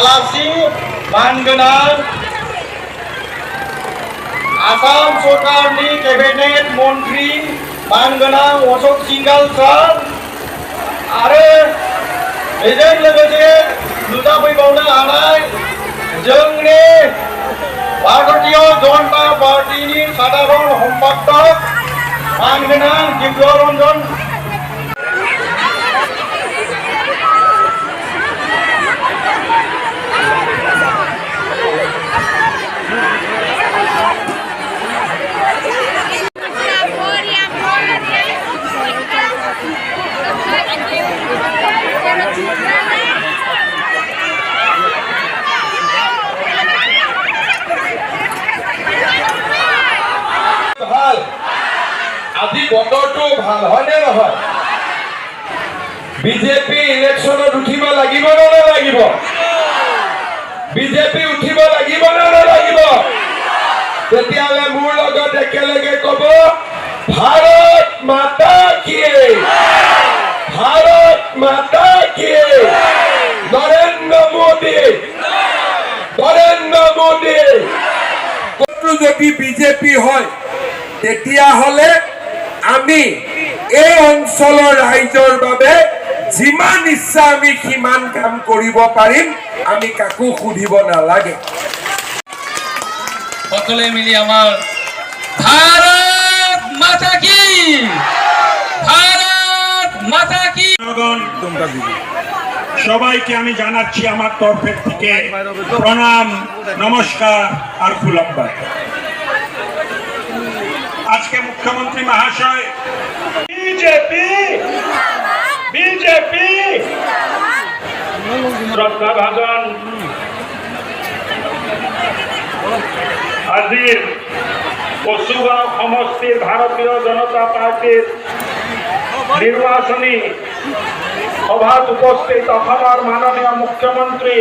आलासि मानगोनां आसाम सरकारनि कैबिनेट मंत्री मानगोनां अशोक सिंघाल सार आरो बेजों लोगोसे नुजाफैबावनो हानाय जोंनि भारतीय जनता पार्टीनि साधारण सम्पादक मानगोनां दिव्य रंजन আজি বতৰটো ভাল হয়নে নহয় বিজেপি ইলেকশনত উঠিব লাগিব নে নালাগিব বিজেপি উঠিব লাগিব নে নালাগিব তেতিয়ালে মোৰ লগত একেলগে কব ভাৰত মাতা কি নৰেন্দ্ৰ মোদী যদি বিজেপি হয় তেতিয়াহলে আমি এই অঞ্চলৰ ৰাইজৰ বাবে যিমান ইচ্ছা আমি সিমান কাম কৰিব পাৰিম আমি কাকো সুধিব নালাগে সকলে মিলি আমার ভারত মাতা কি সবাইকে আমি জানাচ্ছি আমার তরফের থেকে প্রণাম নমস্কার আর ফুলম্বার আজকে মুখ্যমন্ত্রী মহাশয় বিজেপি শ্রদ্ধা ভাজন আজির কচুগাঁও সমষ্টির ভারতীয় জনতা পার্টির নির্বাচনী সভাত উপস্থিত অসমৰ মাননীয় মুখ্যমন্ত্ৰী